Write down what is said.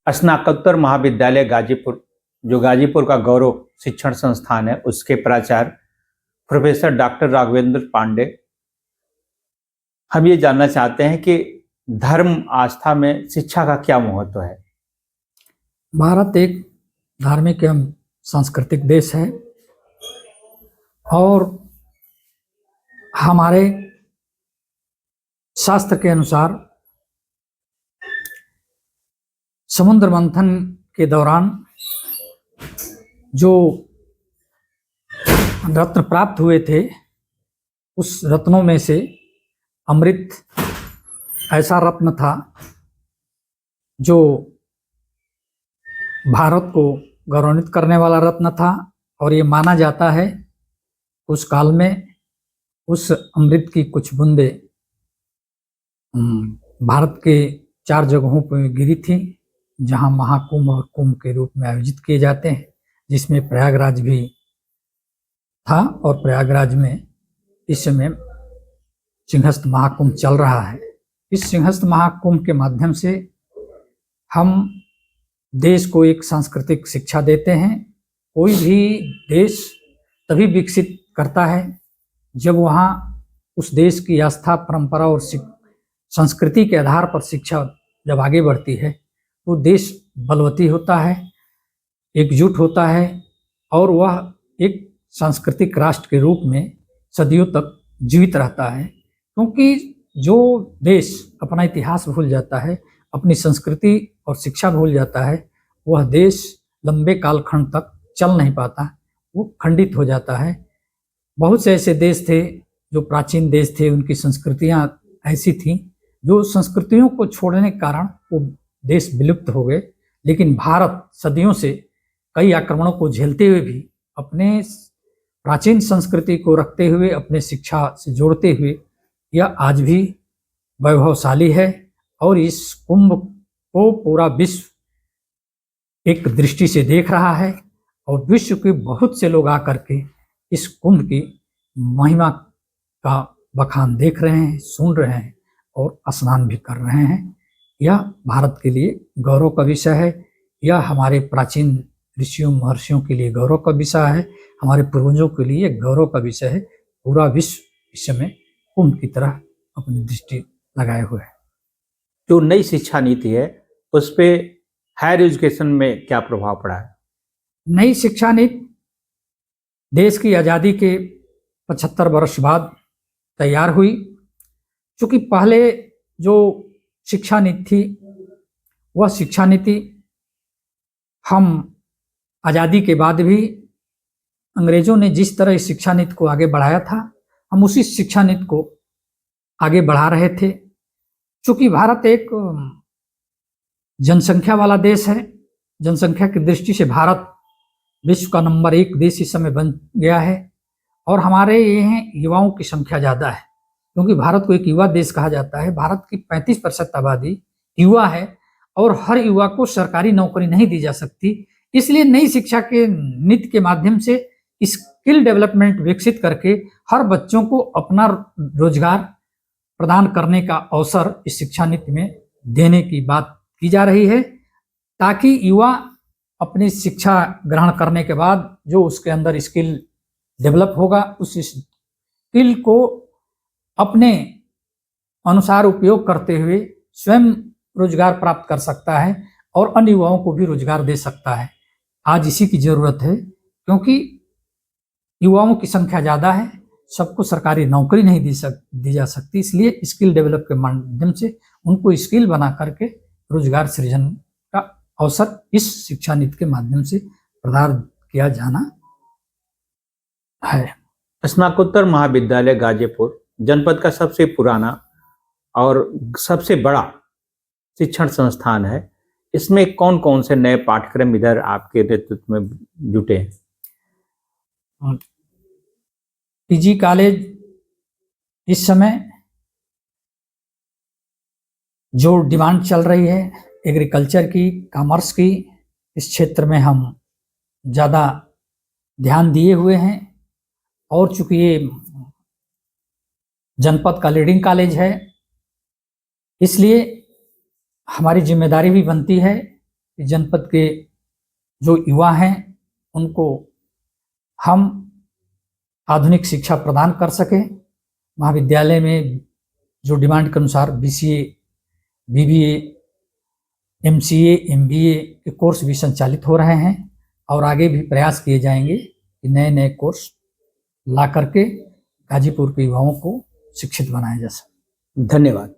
स्नातकोत्तर महाविद्यालय गाजीपुर, जो गाजीपुर का गौरव शिक्षण संस्थान है, उसके प्राचार्य प्रोफेसर डॉक्टर राघवेंद्र पांडे, हम ये जानना चाहते हैं कि धर्म आस्था में शिक्षा का क्या महत्व है। भारत एक धार्मिक एवं सांस्कृतिक देश है और हमारे शास्त्र के अनुसार समुद्र मंथन के दौरान जो रत्न प्राप्त हुए थे, उस रत्नों में से अमृत ऐसा रत्न था जो भारत को गौरवान्वित करने वाला रत्न था। और ये माना जाता है उस काल में उस अमृत की कुछ बूंदे भारत के 4 जगहों पर गिरी थी, जहां महाकुंभ और कुंभ के रूप में आयोजित किए जाते हैं, जिसमें प्रयागराज भी था। और प्रयागराज में इस समय सिंहस्थ महाकुंभ चल रहा है। इस सिंहस्थ महाकुंभ के माध्यम से हम देश को एक सांस्कृतिक शिक्षा देते हैं। कोई भी देश तभी विकसित करता है जब वहाँ उस देश की आस्था, परंपरा और संस्कृति के आधार पर शिक्षा जब आगे बढ़ती है तो देश बलवती होता है, एकजुट होता है और वह एक सांस्कृतिक राष्ट्र के रूप में सदियों तक जीवित रहता है। क्योंकि जो देश अपना इतिहास भूल जाता है, अपनी संस्कृति और शिक्षा भूल जाता है, वह देश लंबे कालखंड तक चल नहीं पाता, वो खंडित हो जाता है। बहुत से ऐसे देश थे जो प्राचीन देश थे, उनकी संस्कृतियां ऐसी थीं जो संस्कृतियों को छोड़ने के कारण वो देश विलुप्त हो गए। लेकिन भारत सदियों से कई आक्रमणों को झेलते हुए भी अपने प्राचीन संस्कृति को रखते हुए, अपने शिक्षा से जोड़ते हुए यह आज भी वैभवशाली है। और इस कुंभ को पूरा विश्व एक दृष्टि से देख रहा है और विश्व के बहुत से लोग आकर के इस कुंभ की महिमा का बखान देख रहे हैं, सुन रहे हैं और स्नान भी कर रहे हैं। यह भारत के लिए गौरव का विषय है। यह हमारे प्राचीन ऋषियों महर्षियों के लिए गौरव का विषय है, हमारे पूर्वजों के लिए गौरव का विषय है। पूरा विश्व इस समय कुंभ की तरह अपनी दृष्टि लगाए हुए है। जो नई शिक्षा नीति है उस पे हायर एजुकेशन में क्या प्रभाव पड़ा है? नई शिक्षा नीति देश की आज़ादी के 75 वर्ष बाद तैयार हुई। चूँकि पहले जो शिक्षा नीति थी वह शिक्षा नीति हम आज़ादी के बाद भी अंग्रेजों ने जिस तरह इस शिक्षा नीति को आगे बढ़ाया था, हम उसी शिक्षा नीति को आगे बढ़ा रहे थे। चूँकि भारत एक जनसंख्या वाला देश है, जनसंख्या की दृष्टि से भारत विश्व का नंबर 1 देश इस समय बन गया है। और हमारे यहाँ युवाओं की संख्या ज़्यादा है, क्योंकि भारत को एक युवा देश कहा जाता है। भारत की 35% आबादी युवा है और हर युवा को सरकारी नौकरी नहीं दी जा सकती। इसलिए नई शिक्षा के नीति के माध्यम से स्किल डेवलपमेंट विकसित करके हर बच्चों को अपना रोजगार प्रदान करने का अवसर इस शिक्षा नीति में देने की बात की जा रही है, ताकि युवा अपनी शिक्षा ग्रहण करने के बाद जो उसके अंदर स्किल डेवलप होगा, उस स्किल को अपने अनुसार उपयोग करते हुए स्वयं रोजगार प्राप्त कर सकता है और अन्य युवाओं को भी रोजगार दे सकता है। आज इसी की जरूरत है, क्योंकि युवाओं की संख्या ज़्यादा है, सबको सरकारी नौकरी नहीं दी जा सकती। इसलिए स्किल डेवलप के माध्यम से उनको स्किल बना करके रोजगार सृजन का अवसर इस शिक्षा नीति के माध्यम से प्रदान किया जाना है। स्नातकोत्तर महाविद्यालय गाजीपुर जनपद का सबसे पुराना और सबसे बड़ा शिक्षण संस्थान है। इसमें कौन कौन से नए पाठ्यक्रम इधर आपके नेतृत्व में जुटे हैं? पीजी कॉलेज इस समय जो डिमांड चल रही है एग्रीकल्चर की, कॉमर्स की, इस क्षेत्र में हम ज़्यादा ध्यान दिए हुए हैं। और चूंकि ये जनपद का लीडिंग कॉलेज है, इसलिए हमारी जिम्मेदारी भी बनती है कि जनपद के जो युवा हैं उनको हम आधुनिक शिक्षा प्रदान कर सकें। महाविद्यालय में जो डिमांड के अनुसार BCA, BBA, MCA, MBA के कोर्स भी संचालित हो रहे हैं और आगे भी प्रयास किए जाएंगे कि नए नए कोर्स ला करके गाजीपुर के युवाओं को शिक्षित बनाया जा सके। धन्यवाद।